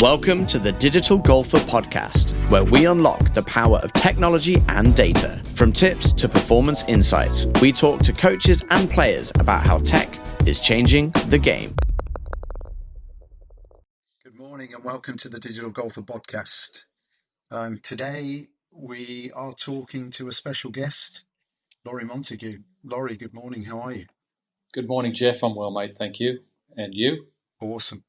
Welcome to the Digital Golfer Podcast, where we unlock the power of technology and data. From tips to performance insights, we talk to coaches and players about how tech is changing the game. Good morning and welcome to the Digital Golfer Podcast. Today we are talking to a special guest, Lawrie Montague. Lawrie, good morning. How are you? Good morning, Jeff. I'm well, mate. Thank you. And you? Awesome.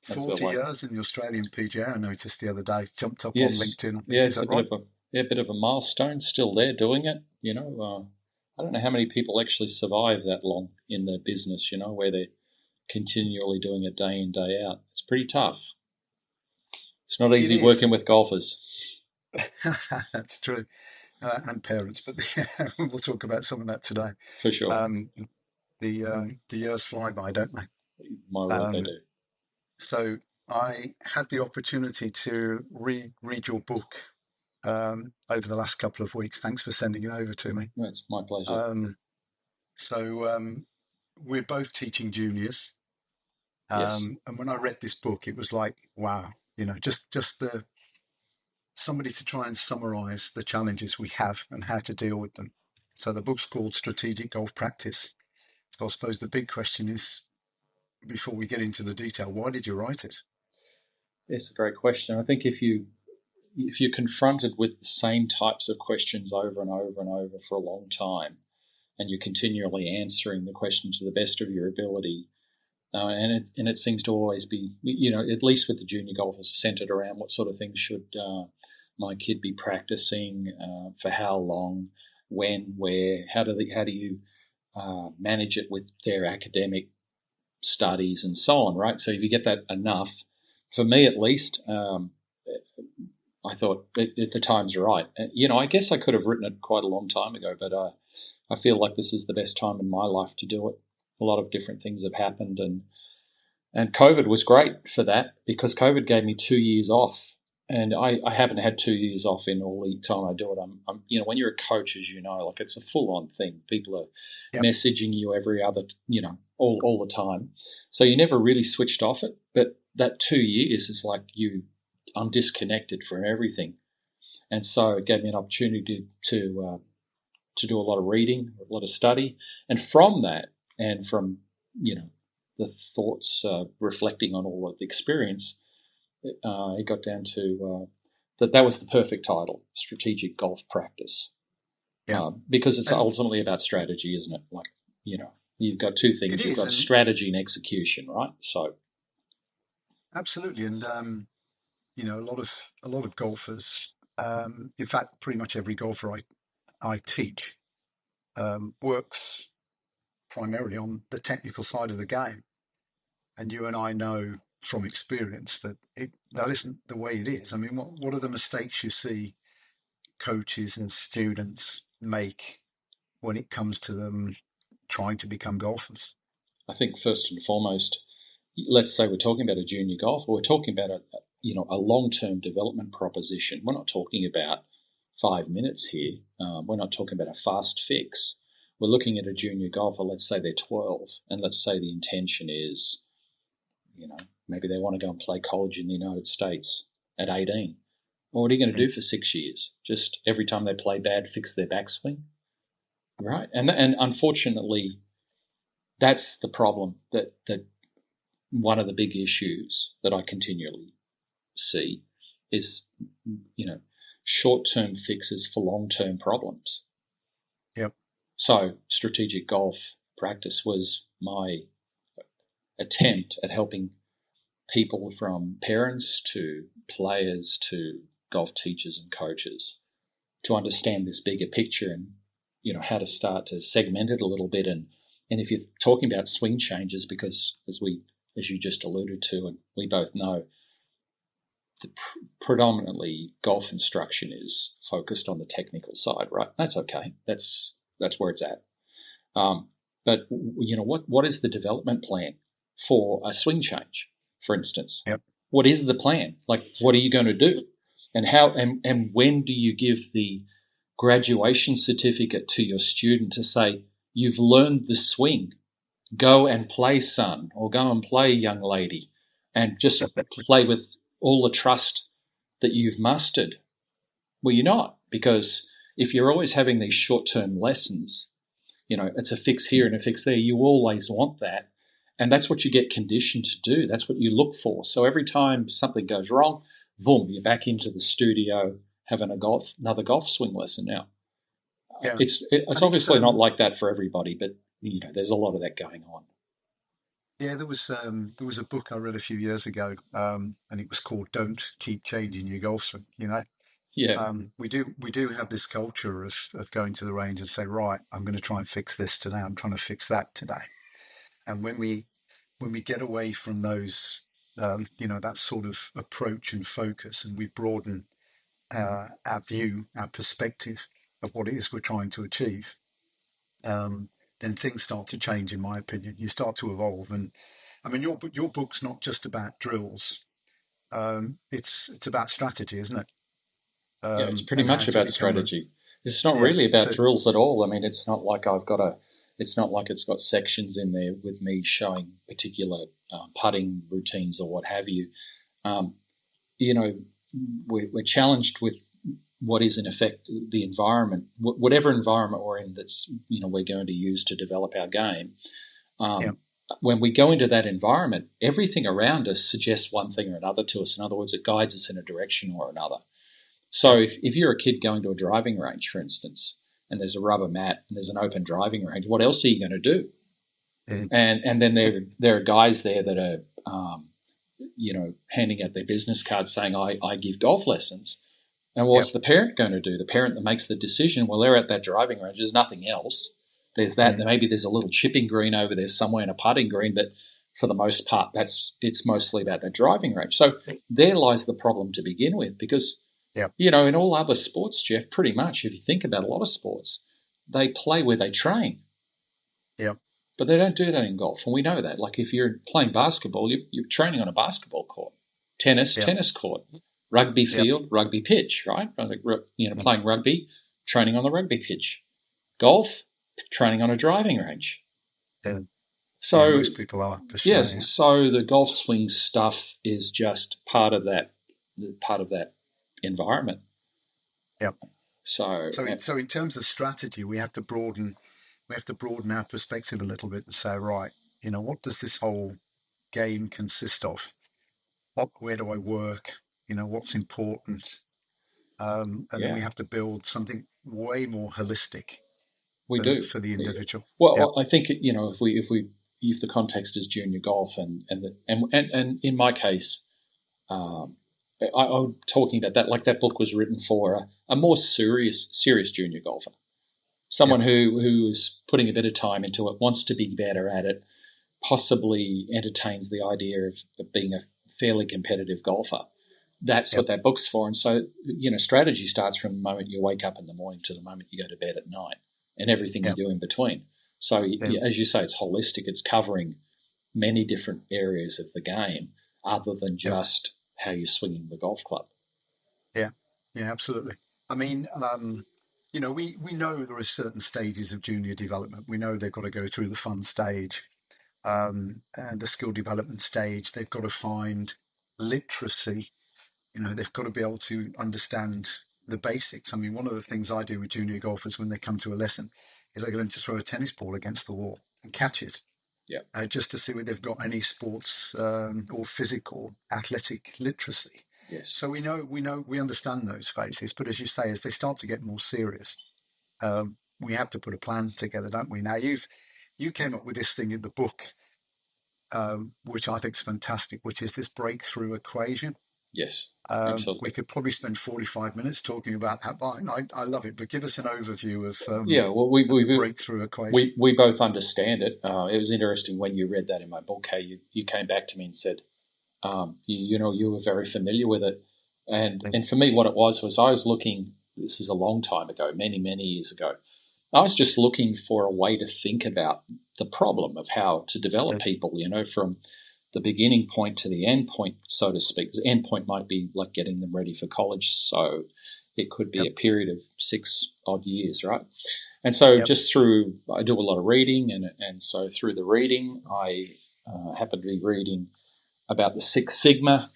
That's 40 well, years in the Australian PGA, I noticed the other day. Jumped up yes. on LinkedIn. Yeah, Is it's that right? a bit of a milestone. Still there doing it. You know, I don't know how many people actually survive that long in the business, you know, where they're continually doing it day in, day out. It's pretty tough. It's not easy working with golfers. That's true. And parents, but we'll talk about some of that today. For sure. The years fly by, don't they? My word, they do. So I had the opportunity to read your book over the last couple of weeks. Thanks for sending it over to me. It's my pleasure. We're both teaching juniors. Yes. And when I read this book, it was like, wow, you know, just somebody to try and summarize the challenges we have and how to deal with them. So the book's called Strategic Golf Practice. So I suppose the big question is, before we get into the detail, why did you write it? It's a great question. I think if you're confronted with the same types of questions over and over and over for a long time, and you're continually answering the question to the best of your ability, and it seems to always be, you know, at least with the junior golfers, centered around what sort of things should my kid be practicing, for how long, when, where, how do you manage it with their academic studies and so on, right? So if you get that enough, for me at least, I thought the time's right. You know, I guess I could have written it quite a long time ago, but I feel like this is the best time in my life to do it. A lot of different things have happened, and COVID was great for that because COVID gave me 2 years off, and I haven't had 2 years off in all the time I do it. I'm you know, when you're a coach, as you know, like it's a full-on thing. People are messaging you every other, you know, all the time, so you never really switched off it. But that 2 years is like I'm disconnected from everything, and so it gave me an opportunity to do a lot of reading, a lot of study, and from that, and from, you know, the thoughts reflecting on all of the experience, it got down to that was the perfect title, Strategic Golf Practice, because it's ultimately about strategy, isn't it? Like, you know, you've got two things: you've got strategy and execution, right? So, absolutely, and you know, a lot of golfers, in fact, pretty much every golfer I teach works primarily on the technical side of the game, and you and I know from experience that that isn't the way it is. I mean, what are the mistakes you see coaches and students make when it comes to them trying to become golfers? I think first and foremost, let's say we're talking about a junior golfer, we're talking about a long-term development proposition. We're not talking about 5 minutes here. We're not talking about a fast fix. We're looking at a junior golfer, let's say they're 12, and let's say the intention is, you know, maybe they want to go and play college in the United States at 18. Well, what are you going to do for 6 years? Just every time they play bad, fix their backswing? Right? And unfortunately, that's the problem, that one of the big issues that I continually see is, you know, short-term fixes for long-term problems. Yep. So Strategic Golf Practice was my attempt at helping people, from parents to players to golf teachers and coaches, to understand this bigger picture and, you know, how to start to segment it a little bit. And if you're talking about swing changes, because as you just alluded to, and we both know, predominantly golf instruction is focused on the technical side, right? That's okay. That's where it's at. But you know, what is the development plan for a swing change, for instance? Yep. What is the plan? Like, what are you going to do, and how, and when do you give the graduation certificate to your student to say you've learned the swing? Go and play, son, or go and play, young lady, and just play with all the trust that you've mustered. Well, you're not, because if you're always having these short-term lessons, it's a fix here and a fix there, you always want that. And that's what you get conditioned to do. That's what you look for. So every time something goes wrong, boom, you're back into the studio having another golf swing lesson now. Yeah. It's obviously not like that for everybody, but there's a lot of that going on. Yeah, there was a book I read a few years ago, and it was called "Don't Keep Changing Your Golf Swing." Yeah. We do have this culture of going to the range and say, right, I'm going to try and fix this today. I'm trying to fix that today. And when we get away from those, that sort of approach and focus, and we broaden our view, our perspective of what it is we're trying to achieve, then things start to change, in my opinion. You start to evolve. And I mean, your book's not just about drills. It's about strategy, isn't it? It's pretty much about strategy. It's not really about drills at all. I mean, it's not like it's got sections in there with me showing particular putting routines or what have you. We're challenged with what is in effect the environment, whatever environment we're in that's, we're going to use to develop our game. When we go into that environment, everything around us suggests one thing or another to us. In other words, it guides us in a direction or another. So if you're a kid going to a driving range, for instance, and there's a rubber mat and there's an open driving range, what else are you going to do? And then there are guys there that are, handing out their business cards saying, I give golf lessons. And what's the parent going to do? The parent that makes the decision, well, they're at that driving range. There's nothing else. There's that. Maybe there's a little chipping green over there somewhere and a putting green, but for the most part, it's mostly about that driving range. So there lies the problem to begin with, because, in all other sports, Jeff, pretty much, if you think about a lot of sports, they play where they train. But they don't do that in golf, and we know that. Like if you're playing basketball, you're training on a basketball court. Tennis court. Rugby field, rugby pitch, right? Playing rugby, training on the rugby pitch. Golf, training on a driving range. So most people are. For sure, so the golf swing stuff is just part of that environment. So in terms of strategy, we have to broaden our perspective a little bit and say, right, what does this whole game consist of? Where do I work? What's important? And then we have to build something way more holistic. For the individual. Well, I think if the context is junior golf and in my case, I'm talking about that, like that book was written for a more serious junior golfer, someone who is putting a bit of time into it, wants to be better at it, possibly entertains the idea of being a fairly competitive golfer. That's what that book's for. And so, strategy starts from the moment you wake up in the morning to the moment you go to bed at night, and everything you do in between. So, as you say, it's holistic. It's covering many different areas of the game other than just how you're swinging the golf club. Yeah, absolutely. I mean, we know there are certain stages of junior development. We know they've got to go through the fun stage, and the skill development stage. They've got to find literacy. They've got to be able to understand the basics. I mean, one of the things I do with junior golfers when they come to a lesson is I get them to throw a tennis ball against the wall and catch it. Just to see whether they've got any sports or physical athletic literacy. Yes. So we understand those phases. But as you say, as they start to get more serious, we have to put a plan together, don't we? Now you came up with this thing in the book, which I think is fantastic, which is this breakthrough equation. Yes, absolutely. We could probably spend 45 minutes talking about that. I love it, but give us an overview of we breakthrough equation. We both understand it. It was interesting when you read that in my book, how you came back to me and said, you were very familiar with it. And for me, what it was I was looking, this is a long time ago, many, many years ago, I was just looking for a way to think about the problem of how to develop people, from the beginning point to the end point, so to speak. The end point might be like getting them ready for college, so it could be a period of 6 odd years, right? And so I do a lot of reading, and so through the reading, I happen to be reading about the Six Sigma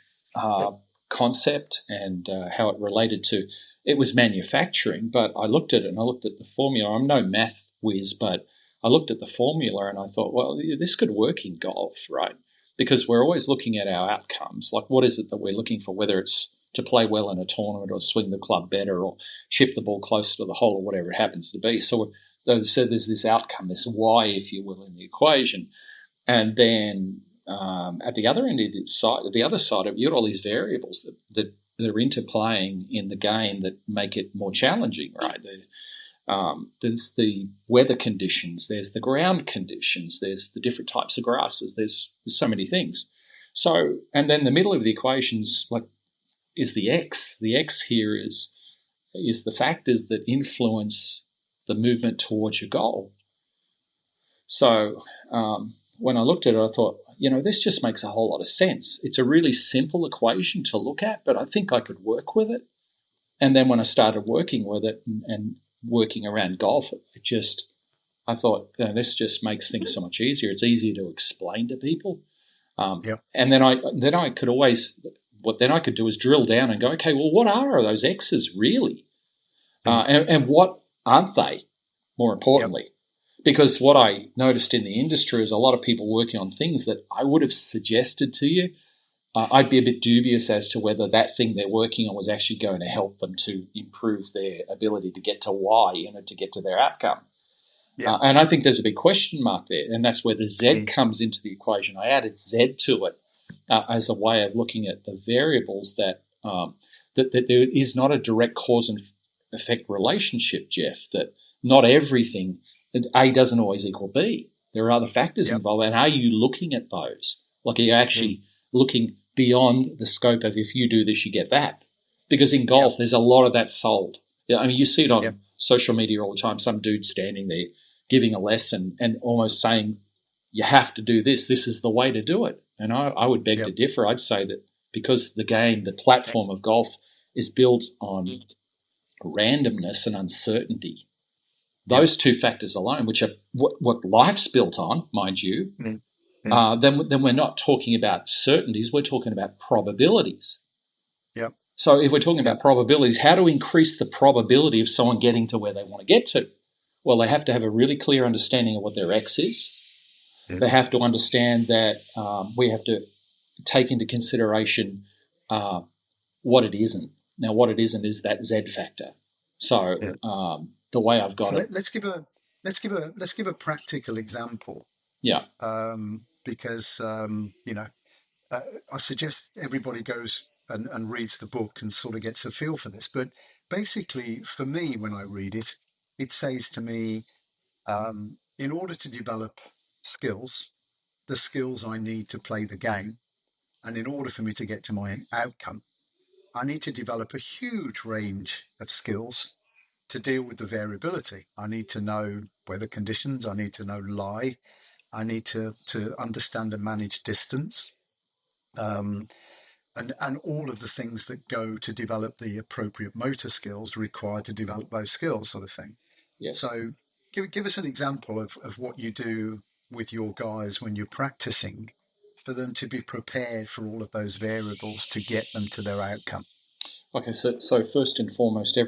concept and how it related to, it was manufacturing, but I looked at it and I looked at the formula. I'm no math whiz, but I looked at the formula and I thought, well, this could work in golf, right? Because we're always looking at our outcomes. Like, what is it that we're looking for, whether it's to play well in a tournament or swing the club better or chip the ball closer to the hole or whatever it happens to be. So there's this outcome, this Y, if you will, in the equation. And then at the other end of the other side of it, you've got all these variables that are interplaying in the game that make it more challenging, right? There's the weather conditions, there's the ground conditions, there's the different types of grasses, there's so many things. So, and then the middle of the equations, like, is the X. The X here is the factors that influence the movement towards your goal. So when I looked at it, I thought, this just makes a whole lot of sense. It's a really simple equation to look at, but I think I could work with it. And then when I started working with it and working around golf, I thought, this just makes things so much easier. It's easier to explain to people. And then I could always, what then I could do is drill down and go, okay, well, what are those X's really? And what aren't they, more importantly? Because what I noticed in the industry is a lot of people working on things that I would have suggested to you. I'd be a bit dubious as to whether that thing they're working on was actually going to help them to improve their ability to get to Y, to get to their outcome. And I think there's a big question mark there, and that's where the Z comes into the equation. I added Z to it as a way of looking at the variables that there is not a direct cause and effect relationship, Jeff, that not everything, A doesn't always equal B. There are other factors involved, and are you looking at those? Like, are you actually looking beyond the scope of, if you do this, you get that? Because in golf, there's a lot of that sold. I mean, you see it on social media all the time, some dude standing there giving a lesson and almost saying, you have to do this. This is the way to do it. And I would beg to differ. I'd say that because the platform of golf is built on randomness and uncertainty, those two factors alone, which are what life's built on, mind you, then we're not talking about certainties. We're talking about probabilities. So if we're talking about probabilities, how to increase the probability of someone getting to where they want to get to? Well, they have to have a really clear understanding of what their X is. They have to understand that we have to take into consideration what it isn't. Now, what it isn't is that Z factor. So the way I've got it. Let's give a practical example. Because I suggest everybody goes and reads the book and sort of gets a feel for this. But basically, for me, when I read it, it says to me, in order to develop skills, the skills I need to play the game, and in order for me to get to my outcome, I need to develop a huge range of skills to deal with the variability. I need to know weather conditions. I need to know lie. I need to understand and manage distance. And all of the things that go to develop the appropriate motor skills required to develop those skills, sort of thing. So give us an example of what you do with your guys when you're practicing for them to be prepared for all of those variables to get them to their outcome. Okay, so first and foremost,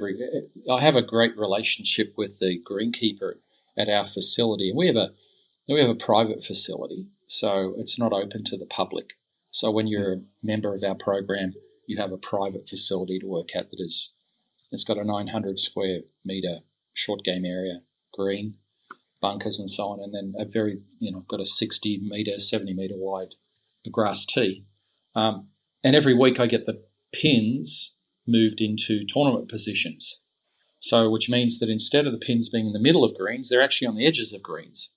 I have a great relationship with the greenkeeper at our facility, and we have a private facility, so it's not open to the public. So when you're a member of our program, you have a private facility to work at it's got a 900 square metre short game area, green, bunkers and so on, and then a very, got a 60 metre, 70 metre wide grass tee. And every week I get the pins moved into tournament positions. So which means that instead of the pins being in the middle of greens, they're actually on the edges of greens.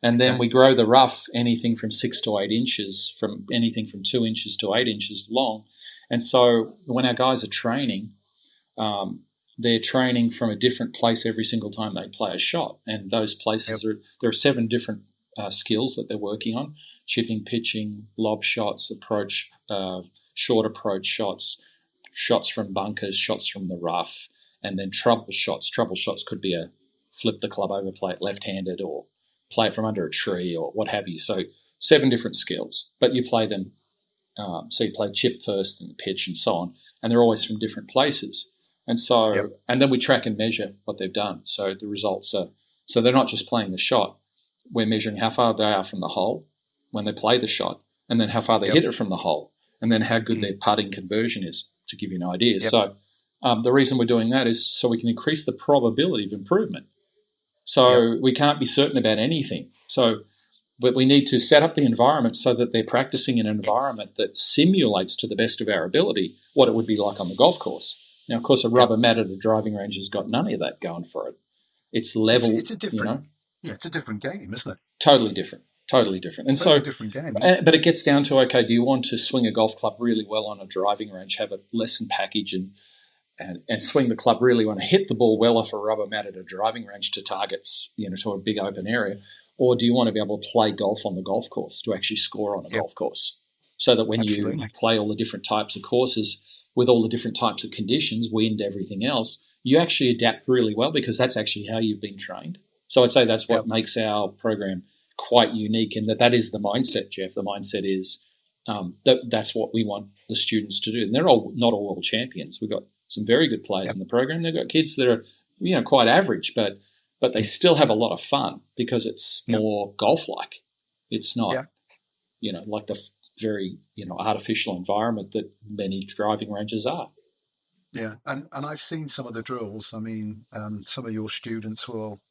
And then we grow the rough anything from 6 to 8 inches, from anything from 2 inches to 8 inches long. And so when our guys are training, they're training from a different place every single time they play a shot. And those places there are 7 different skills that they're working on: chipping, pitching, lob shots, approach, short approach shots, shots from bunkers, shots from the rough, and then trouble shots. Trouble shots could be a flip the club over, play it left-handed, or play it from under a tree, or what have you. So 7 different skills, but you play them So you play chip first and pitch and so on, and they're always from different places. And so, and then we track and measure what they've done. So the results are, so they're not just playing the shot. We're measuring how far they are from the hole when they play the shot, and then how far they hit it from the hole, and then how good their putting conversion is, to give you an idea. So the reason we're doing that is so we can increase the probability of improvement. So we can't be certain about anything. So but we need to set up the environment so that they're practicing in an environment that simulates to the best of our ability what it would be like on the golf course. Now, of course, a rubber mat at a driving range has got none of that going for it. It's level, It's a different, it's a different game, isn't it? Totally different. Totally different. And totally so, different game. But it gets down to, okay, do you want to swing a golf club really well on a driving range, have a lesson package and swing the club really, want to hit the ball well off a rubber mat at a driving range to targets, to a big open area? Or do you want to be able to play golf on the golf course, to actually score on a golf course? So that when you play all the different types of courses with all the different types of conditions, wind, everything else, you actually adapt really well because that's actually how you've been trained. So I'd say that's what makes our program quite unique, in that is the mindset, Jeff. The mindset is that's what we want the students to do. And they're all not all world champions. We've got some very good players in the program. They've got kids that are quite average, but they still have a lot of fun because it's more golf-like. It's not, like the very, artificial environment that many driving ranges are. Yeah, and I've seen some of the drills. I mean, some of your students will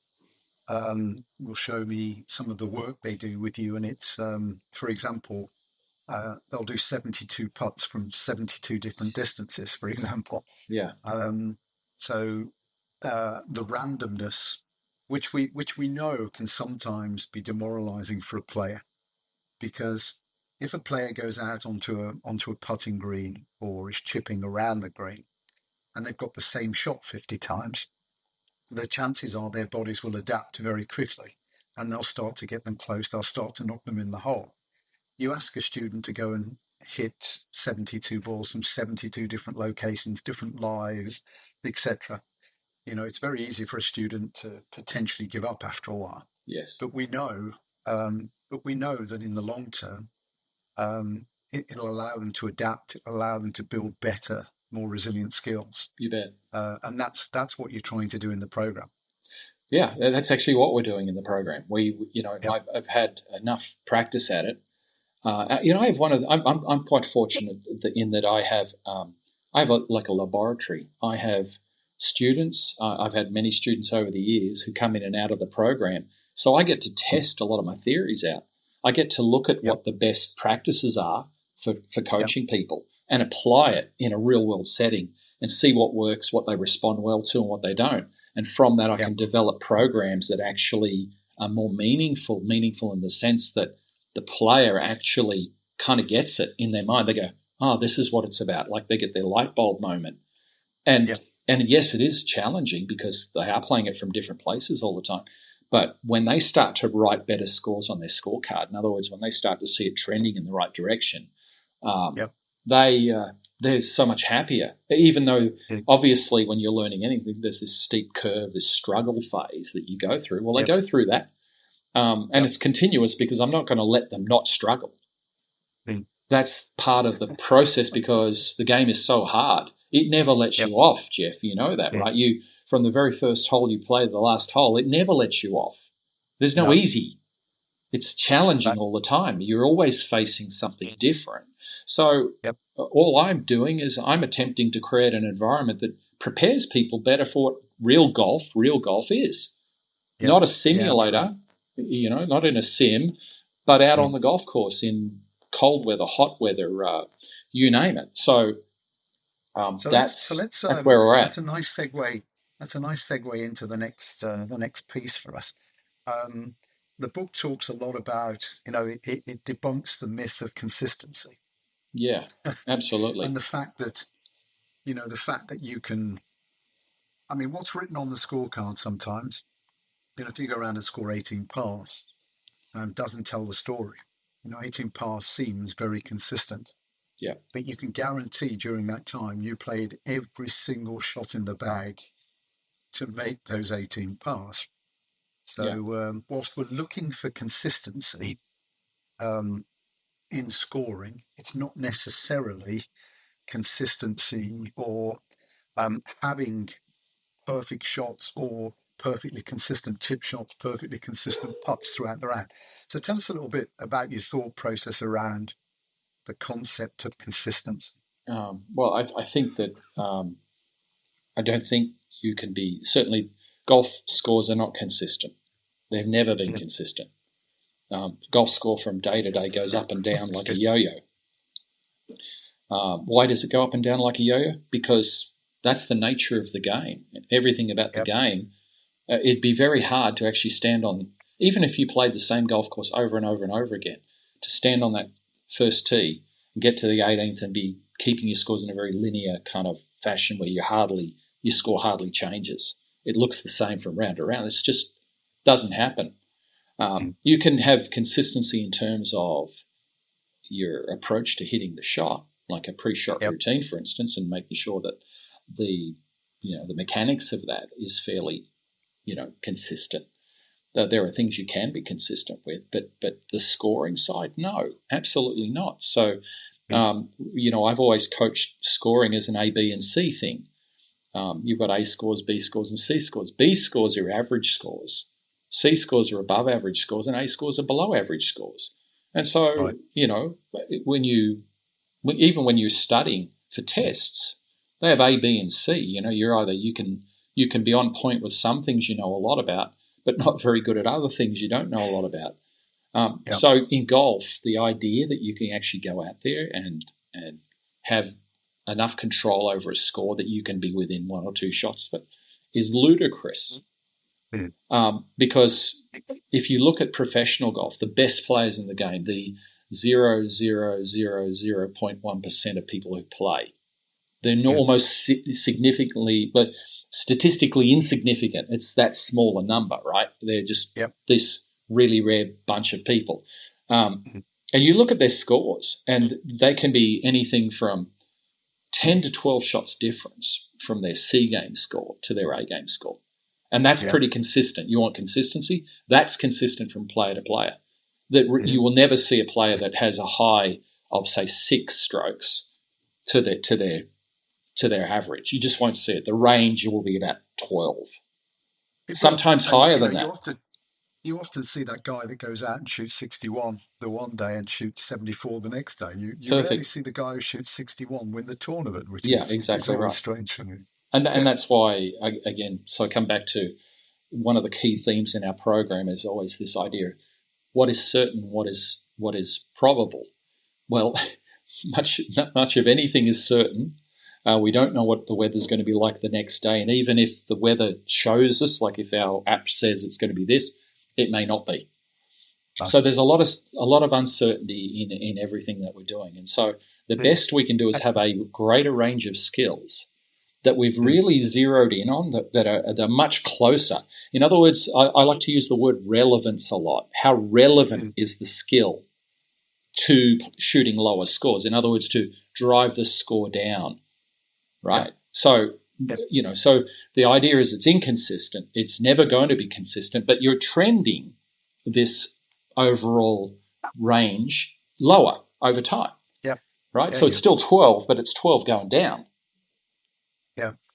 show me some of the work they do with you, and it's, for example, they'll do 72 putts from 72 different distances, for example. Yeah. So the randomness, which we know can sometimes be demoralizing for a player, because if a player goes out onto a putting green or is chipping around the green, and they've got the same shot 50 times, the chances are their bodies will adapt very quickly, and they'll start to get them close. They'll start to knock them in the hole. You ask a student to go and hit 72 balls from 72 different locations, different lies, etc. It's very easy for a student to potentially give up after a while. Yes. But we know that in the long term, it'll allow them to adapt, allow them to build better, more resilient skills. You bet. And that's what you're trying to do in the program. Yeah, that's actually what we're doing in the program. I've had enough practice at it. I have I'm quite fortunate in that I have a laboratory. I have students. I've had many students over the years who come in and out of the program. So I get to test a lot of my theories out. I get to look at what the best practices are for coaching people and apply it in a real world setting and see what works, what they respond well to and what they don't. And from that, I can develop programs that actually are more meaningful in the sense that the player actually kind of gets it in their mind. They go, oh, this is what it's about. Like they get their light bulb moment. And yes, it is challenging because they are playing it from different places all the time. But when they start to write better scores on their scorecard, in other words, when they start to see it trending in the right direction, they're so much happier. Even though, obviously, when you're learning anything, there's this steep curve, this struggle phase that you go through. Well, they go through that. And it's continuous because I'm not going to let them not struggle. That's part of the process because the game is so hard. It never lets you off, Jeff. You know that, right? From the very first hole you play to the last hole, it never lets you off. There's no easy. It's challenging all the time. You're always facing something different. So all I'm doing is I'm attempting to create an environment that prepares people better for what real golf is. Not a simulator, not in a sim, but out on the golf course in cold weather, hot weather, you name it. So that's where we're at. That's a nice segue. That's a nice segue into the next piece for us. The book talks a lot about, it debunks the myth of consistency. Yeah, absolutely. And the fact that you can, what's written on the scorecard sometimes, if you go around and score 18 pars, doesn't tell the story. 18 pars seems very consistent. Yeah. But you can guarantee during that time you played every single shot in the bag to make those 18 pars. So whilst we're looking for consistency, in scoring, it's not necessarily consistency or having perfect shots or perfectly consistent chip shots, perfectly consistent putts throughout the round. So tell us a little bit about your thought process around the concept of consistency. Well, I think that I don't think you can be, certainly golf scores are not consistent. They've never been consistent. Golf score from day to day goes up and down like a yo-yo. Why does it go up and down like a yo-yo? Because that's the nature of the game. Everything about the game, it'd be very hard to actually stand on, even if you played the same golf course over and over and over again, to stand on that first tee and get to the 18th and be keeping your scores in a very linear kind of fashion where your score hardly changes. It looks the same from round to round. It just doesn't happen. You can have consistency in terms of your approach to hitting the shot, like a pre-shot routine, for instance, and making sure that the mechanics of that is fairly, consistent. There are things you can be consistent with, but the scoring side, no, absolutely not. So, I've always coached scoring as an A, B, and C thing. You've got A scores, B scores, and C scores. B scores are average scores. C scores are above average scores, and A scores are below average scores. And so, when you're studying for tests, they have A, B, and C. You can be on point with some things you know a lot about, but not very good at other things you don't know a lot about. So in golf, the idea that you can actually go out there and have enough control over a score that you can be within one or two shots of it is ludicrous. Because if you look at professional golf, the best players in the game, the 0.1% of people who play, they're almost significantly, but statistically insignificant. It's that small a number, right? They're just this really rare bunch of people. And you look at their scores, and they can be anything from 10 to 12 shots difference from their C game score to their A game score. And that's pretty consistent. You want consistency? That's consistent from player to player. You will never see a player that has a high of, say, 6 strokes to their average. You just won't see it. The range will be about 12. Sometimes higher than that. You often see that guy that goes out and shoots 61 the one day and shoots 74 the next day. You rarely see the guy who shoots 61 win the tournament, which is exactly always right. strange for me. And that's why, again, so I come back to one of the key themes in our program is always this idea: what is certain, what is probable. Well, not much of anything is certain. We don't know what the weather's going to be like the next day, and even if the weather shows us, like if our app says it's going to be this, it may not be. So there's a lot of uncertainty in everything that we're doing, and so the best we can do is have a greater range of skills that we've really zeroed in on that are much closer. In other words, I like to use the word relevance a lot. How relevant is the skill to shooting lower scores? In other words, to drive the score down, right? So, so the idea is it's inconsistent. It's never going to be consistent, but you're trending this overall range lower over time, right? So it's still 12, but it's 12 going down.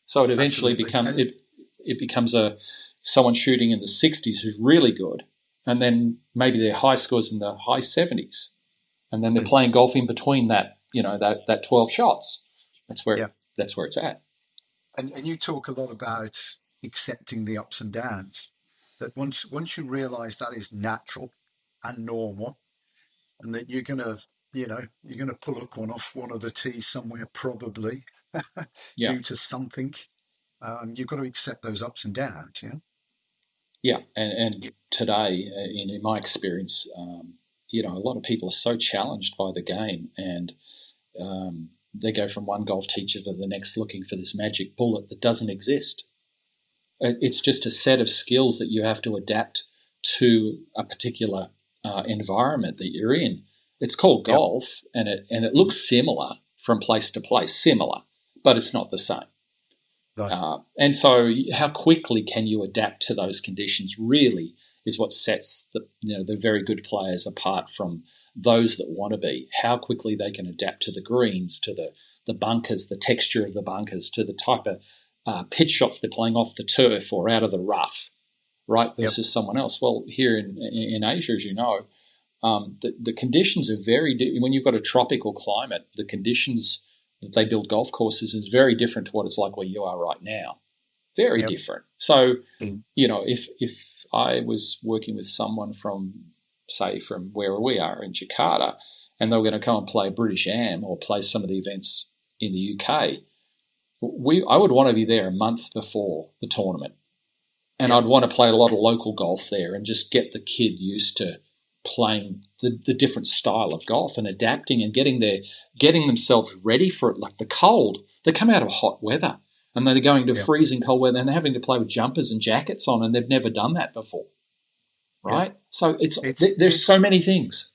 So it eventually becomes someone shooting in the 60s who's really good, and then maybe their high scores in the high 70s, and then they're playing golf in between that, that 12 shots. That's where it's at. And you talk a lot about accepting the ups and downs. That once you realise that is natural and normal, and that you're gonna pull a one off one of the tees somewhere probably due to something. You've got to accept those ups and downs. And today, in my experience, a lot of people are so challenged by the game, and they go from one golf teacher to the next looking for this magic bullet that doesn't exist. It's just a set of skills that you have to adapt to a particular environment that you're in. It's called golf, and it looks similar from place to place, but it's not the same. Right. And so how quickly can you adapt to those conditions really is what sets the very good players apart from those that want to be, how quickly they can adapt to the greens, to the bunkers, the texture of the bunkers, to the type of pitch shots they're playing off the turf or out of the rough, right, versus someone else. Well, here in Asia, as you know, the conditions are when you've got a tropical climate, the conditions that they build golf courses is very different to what it's like where you are right now. Very different. So, if I was working with someone from where we are in Jakarta, and they were going to come and play British Am or play some of the events in the UK, I would want to be there a month before the tournament. And I'd want to play a lot of local golf there and just get the kid used to playing the different style of golf and adapting and getting themselves ready for it. Like the cold, they come out of hot weather and they're going to freezing cold weather and they're having to play with jumpers and jackets on, and they've never done that before, right? Yeah. So there's so many things.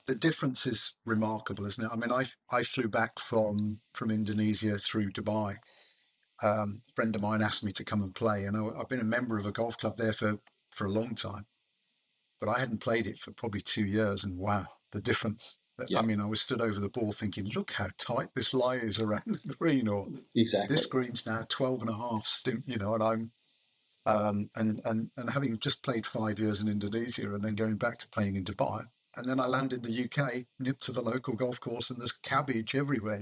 The difference is remarkable, isn't it? I mean, I flew back from Indonesia through Dubai. A friend of mine asked me to come and play, and I've been a member of a golf club there for a long time, but I hadn't played it for probably 2 years, and wow, the difference. I mean, I was stood over the ball thinking, look how tight this lie is around the green, or this green's now 12 and a half, and I'm and having just played 5 years in Indonesia and then going back to playing in Dubai, and then I land in the UK, nip to the local golf course, and there's cabbage everywhere,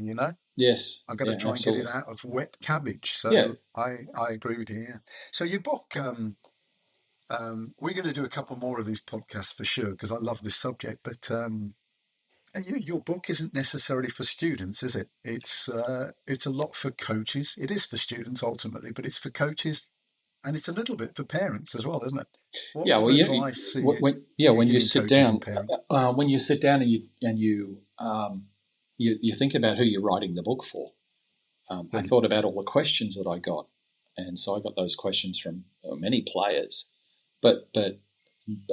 Yes. I've got to try and get it out of wet cabbage. So I agree with you. Yeah. So your book, we're going to do a couple more of these podcasts for sure, because I love this subject. But and your book isn't necessarily for students, is it? It's a lot for coaches. It is for students ultimately, but it's for coaches, and it's a little bit for parents as well, isn't it? What advice when you sit down, and you think about who you're writing the book for. I thought about all the questions that I got, and so I got those questions from many players, but a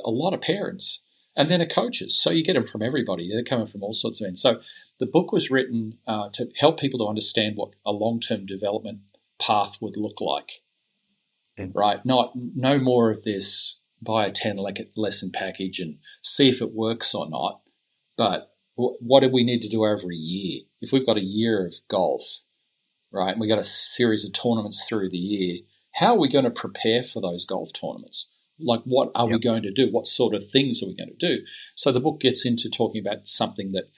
lot of parents, and then coaches. So you get them from everybody. They're coming from all sorts of ends. So the book was written to help people to understand what a long-term development path would look like. Right? No more of this buy a 10 lesson package and see if it works or not, but what do we need to do over a year? If we've got a year of golf, right, and we've got a series of tournaments through the year, how are we going to prepare for those golf tournaments? Like, what are we going to do? What sort of things are we going to do? So the book gets into talking about something that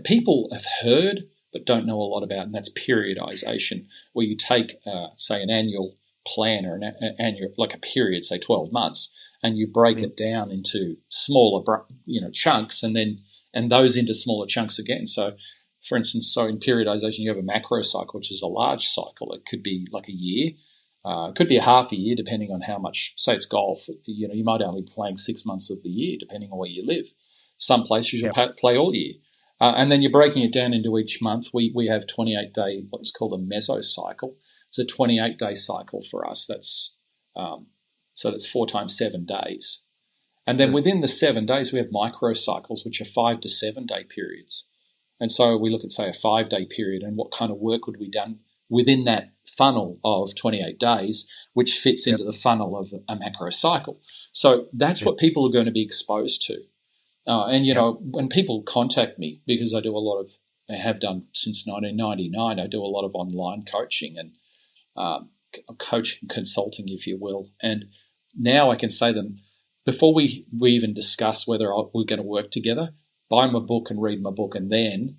people have heard but don't know a lot about, and that's periodization, where you take, say, an annual plan or an annual, like a period, say 12 months, and you break it down into smaller, chunks, and those into smaller chunks again. So, for instance, in periodization, you have a macro cycle, which is a large cycle. It could be like a year. It could be a half a year, depending on how much, say it's golf. You might only be playing 6 months of the year, depending on where you live. Some places you play all year. And then you're breaking it down into each month. We have 28-day, what's called a mesocycle. It's a 28-day cycle for us. That's 4 times 7 days. And then within the 7 days, we have microcycles, which are 5 to 7 day periods. And so we look at, say, a 5-day period and what kind of work would be done within that funnel of 28 days, which fits into the funnel of a macro cycle. So that's what people are going to be exposed to. When people contact me, because I have done since 1999, I do a lot of online coaching and coaching consulting, if you will. And now I can say to them, before we even discuss whether we're going to work together, buy my book and read my book, and then,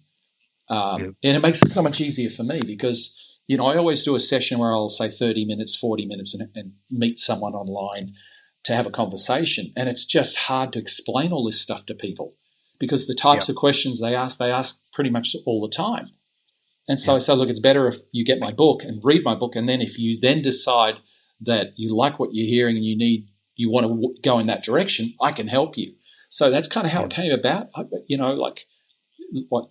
and it makes it so much easier for me because, I always do a session where I'll say 30 minutes, 40 minutes and meet someone online to have a conversation. And it's just hard to explain all this stuff to people because the types of questions they ask pretty much all the time. And so I say, look, it's better if you get my book and read my book. And then if you then decide that you like what you're hearing and you want to go in that direction, I can help you. So that's kind of how it came about,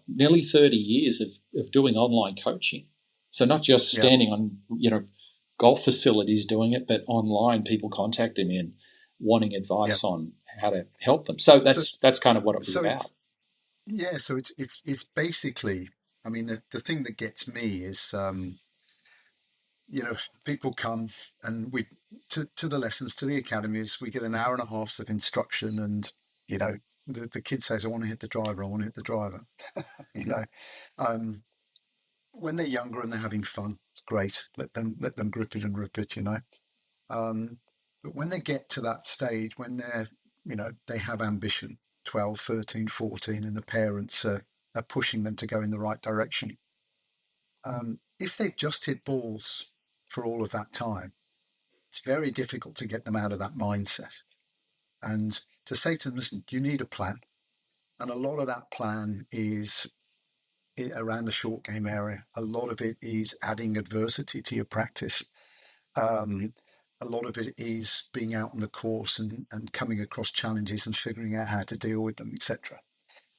nearly 30 years of doing online coaching. So not just standing on, golf facilities doing it, but online people contacting me and wanting advice on how to help them. So that's kind of what it was about. So it's basically, I mean, the thing that gets me is, people come and we to the lessons, to the academies, we get an hour and a half of instruction, and the kid says, I want to hit the driver, I want to hit the driver. you know, um, when they're younger and they're having fun, it's great. Let them grip it and rip it, you know. But when they get to that stage, when they're, they have ambition, 12, 13, 14, and the parents are pushing them to go in the right direction. If they've just hit balls for all of that time, it's very difficult to get them out of that mindset. And to say to them, listen, you need a plan. And a lot of that plan is around the short game area. A lot of it is adding adversity to your practice. A lot of it is being out on the course and coming across challenges and figuring out how to deal with them, etc.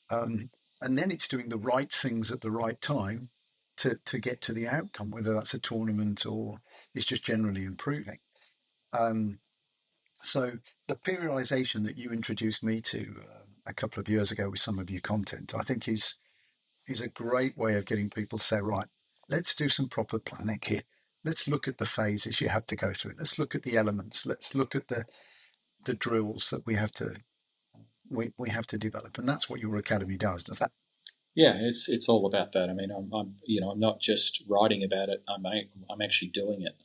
And then it's doing the right things at the right time to get to the outcome, whether that's a tournament or it's just generally improving. So the periodization that you introduced me to a couple of years ago with some of your content, I think is a great way of getting people to say, right, let's do some proper planning here. Let's look at the phases you have to go through. Let's look at the elements. Let's look at the drills that we have to develop, and that's what your academy does that? Yeah, it's all about that. I mean, I'm not just writing about it. I'm actually doing it,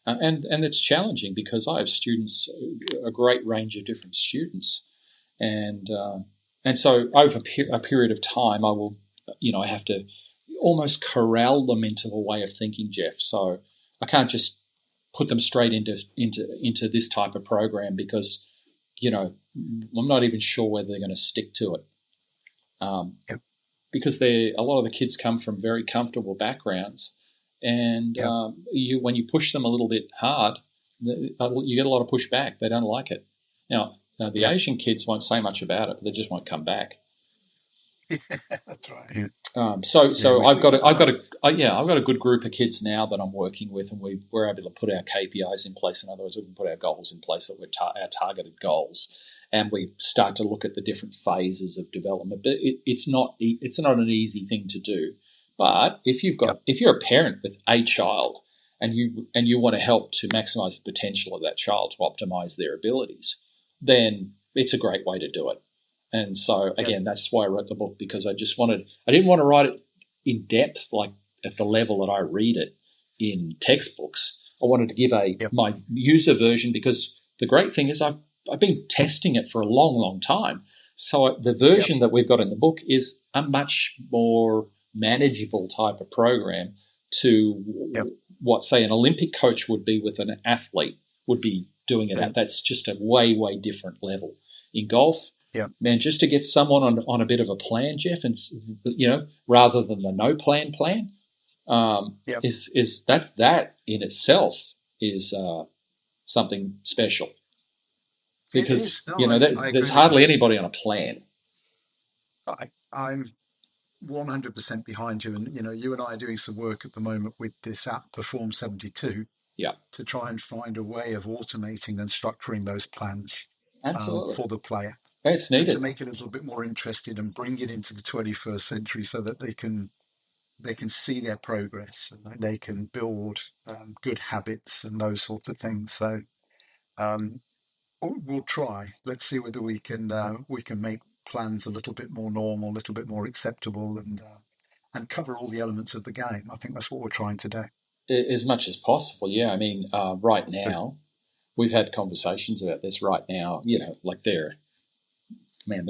and it's challenging because I have students, a great range of different students, and so over a period of time, I have to almost corral them into a way of thinking, Jeff. So I can't just put them straight into this type of program because, I'm not even sure whether they're going to stick to it. Yep. Because a lot of the kids come from very comfortable backgrounds, and Yep. when you push them a little bit hard, you get a lot of pushback. They don't like it. Now the Yep. Asian kids won't say much about it, but they just won't come back. That's right. So I've got a good group of kids now that I'm working with, and we're able to put our KPIs in place. In other words, we can put our goals in place that our targeted goals, and we start to look at the different phases of development. But it's not an easy thing to do. But if you're a parent with a child and you want to help to maximize the potential of that child to optimize their abilities, then it's a great way to do it. And so, again, that's why I wrote the book, because I didn't want to write it in depth, like at the level that I read it in textbooks. I wanted to give my user version, because the great thing is I've been testing it for a long, long time. So the version that we've got in the book is a much more manageable type of program to what, say, an Olympic coach would be with an athlete would be doing it at. That's just a way, way different level. In golf, man, just to get someone on a bit of a plan, Jeff, and rather than the no plan, is that in itself is something special, because there's hardly anybody on a plan. I'm 100% behind you, and you and I are doing some work at the moment with this app Perform 72 to try and find a way of automating and structuring those plans for the player. It's needed. And to make it a little bit more interesting and bring it into the 21st century so that they can see their progress and they can build good habits and those sorts of things. So we'll try. Let's see whether we can make plans a little bit more normal, a little bit more acceptable, and cover all the elements of the game. I think that's what we're trying to do. As much as possible, yeah. I mean, right now, we've had conversations about this right now, like there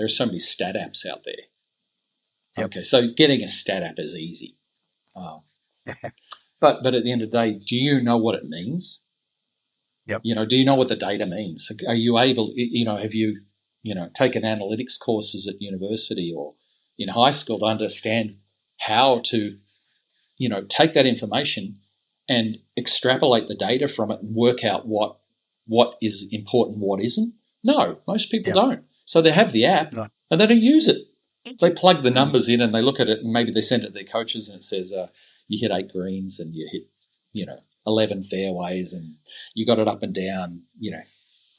are so many stat apps out there. Okay, so getting a stat app is easy. But at the end of the day, do you know what it means? Do you know what the data means? Are you able, have you, taken analytics courses at university or in high school to understand how to, take that information and extrapolate the data from it and work out what is important, what isn't? No, most people don't. So they have the app and they don't use it. They plug the numbers in and they look at it, and maybe they send it to their coaches and it says, you hit 8 greens and you hit, 11 fairways and you got it up and down,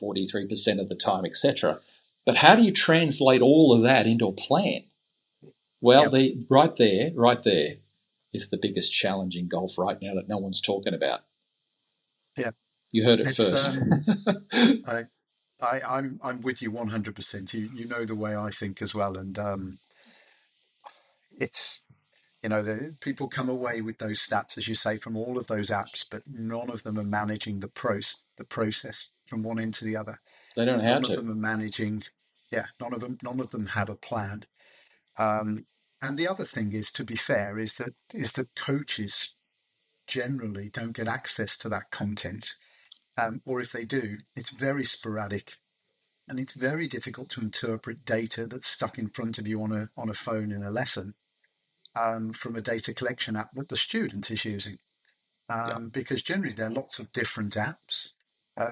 43% of the time, etc. But how do you translate all of that into a plan? Well, right there is the biggest challenge in golf right now that no one's talking about. Yeah. You heard it first. I'm with you 100%. You know the way I think as well, and it's the people come away with those stats, as you say, from all of those apps, but none of them are managing the process from one end to the other. They don't know how None of to. them are managing. Yeah, none of them have a plan. And the other thing is, to be fair, is that coaches generally don't get access to that content, or if they do, it's very sporadic, and it's very difficult to interpret data that's stuck in front of you on a phone in a lesson, from a data collection app that the student is using, Yeah, because generally there are lots of different apps.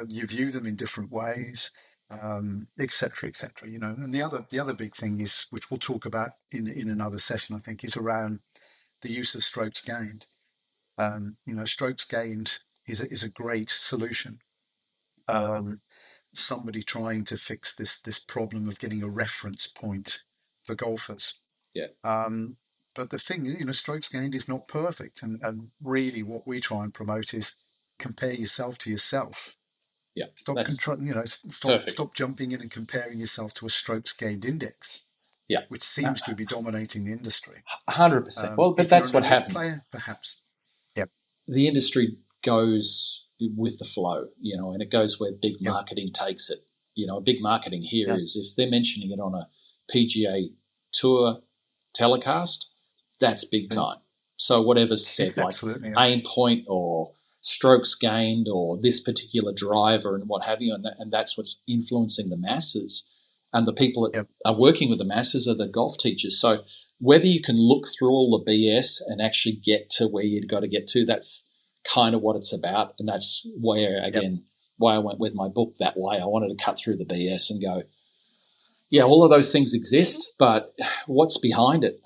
You view them in different ways, et cetera, et cetera. And the other big thing is, which we'll talk about in another session, I think, is around the use of strokes gained. Strokes gained is a great solution. Somebody trying to fix this problem of getting a reference point for golfers. yeah, But the thing, strokes gained is not perfect, and really what we try and promote is compare yourself to yourself. yeah. Stop That's control, stop perfect. stop jumping in and comparing yourself to a strokes gained index, Yeah, which seems to be dominating the industry. 100%. Well, but If you're that's an what elite happens. player, perhaps. Yep. The industry goes with the flow, and it goes where big Yep. marketing takes it. Big marketing here Yep. is if they're mentioning it on a PGA Tour telecast, that's big time. So whatever's said, like Absolutely. Yeah. aim point or strokes gained or this particular driver and what have you, and that's what's influencing the masses. And the people that Yep. are working with the masses are the golf teachers. So whether you can look through all the BS and actually get to where you've got to get to, that's kind of what it's about. And that's where, again, why I went with my book that way. I wanted to cut through the BS and go, yeah, all of those things exist, but what's behind it?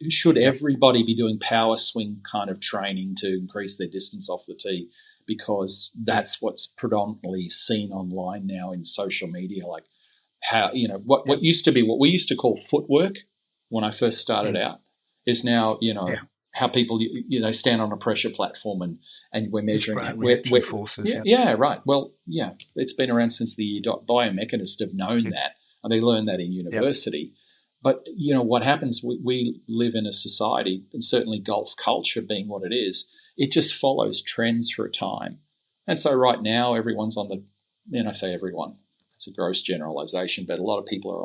Should everybody be doing power swing kind of training to increase their distance off the tee? Because that's what's predominantly seen online now in social media. Like how, what used to be what we used to call footwork when I first started out is now, how people, stand on a pressure platform and we're measuring reaction forces. Yeah, right. Well, yeah, it's been around since the biomechanists have known that, and they learned that in university. But, what happens, we live in a society, and certainly golf culture being what it is, it just follows trends for a time. And so right now everyone's on the, I say everyone, it's a gross generalization, but a lot of people are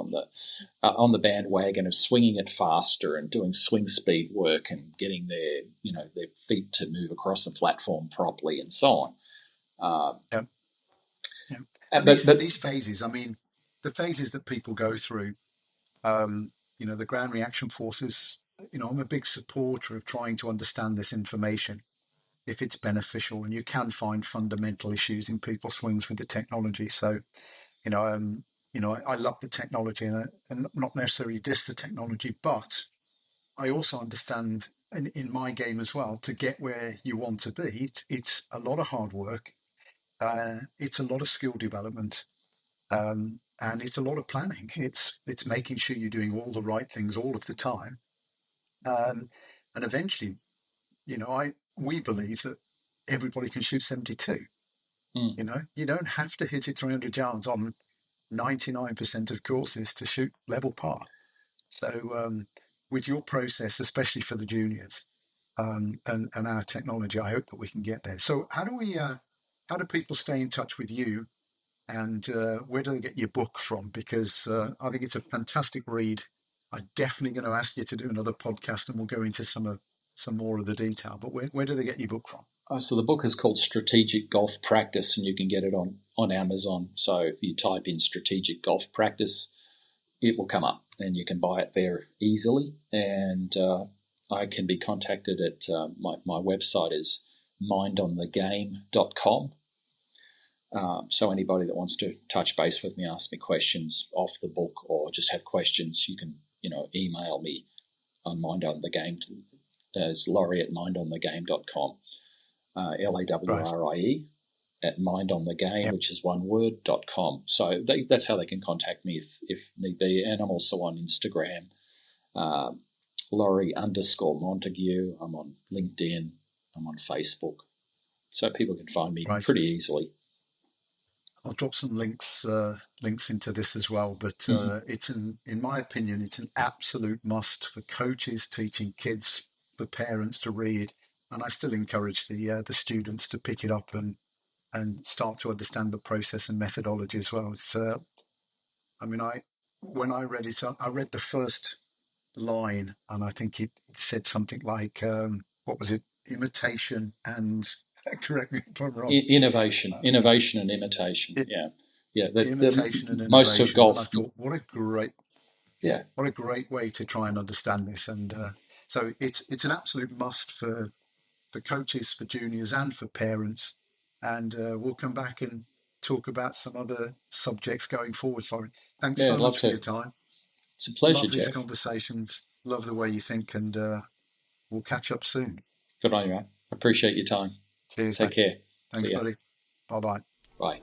on the bandwagon of swinging it faster and doing swing speed work and getting their feet to move across the platform properly and so on. And these phases, I mean, the phases that people go through, the ground reaction forces, I'm a big supporter of trying to understand this information if it's beneficial, and you can find fundamental issues in people's swings with the technology. So, I love the technology and not necessarily diss the technology, but I also understand in my game as well, to get where you want to be, it's a lot of hard work. It's a lot of skill development. And it's a lot of planning. It's making sure you're doing all the right things all of the time. And eventually, we believe that everybody can shoot 72. You don't have to hit it 300 yards on 99% of courses to shoot level par. So with your process, especially for the juniors, and our technology, I hope that we can get there. So how do people stay in touch with you, and where do they get your book from? Because I think it's a fantastic read. I'm definitely going to ask you to do another podcast, and we'll go into some more of the detail. But where do they get your book from? So the book is called Strategic Golf Practice, and you can get it on Amazon. So if you type in Strategic Golf Practice, it will come up, and you can buy it there easily. And I can be contacted at my website is mindonthegame.com. So anybody that wants to touch base with me, ask me questions off the book, or just have questions, you can email me on mindonthegame. It's Lawrie at mindonthegame.com. Lawrie at mindonthegame, which is one word, .com. So that's how they can contact me if need be. And I'm also on Instagram, Lawrie_Montague. I'm on LinkedIn. I'm on Facebook. So people can find me pretty easily. I'll drop some links into this as well. But it's in my opinion, it's an absolute must for coaches teaching kids, for parents to read, and I still encourage the students to pick it up and start to understand the process and methodology as well. It's I mean, when I read it, I read the first line, and I think it said something like, what was it? Imitation and correct me if I'm wrong. Innovation and imitation. Imitation and Most of innovation. golf. And I thought, what a great way to try and understand this. And so it's an absolute must for coaches, for juniors, and for parents. And we'll come back and talk about some other subjects going forward. Sorry, thanks so much for your time. It's a pleasure, Love these Jeff. Conversations. Love the way you think, and we'll catch up soon. Good on you, mate. Appreciate your time. Cheers. Take care. Thanks, buddy. Bye-bye. Bye.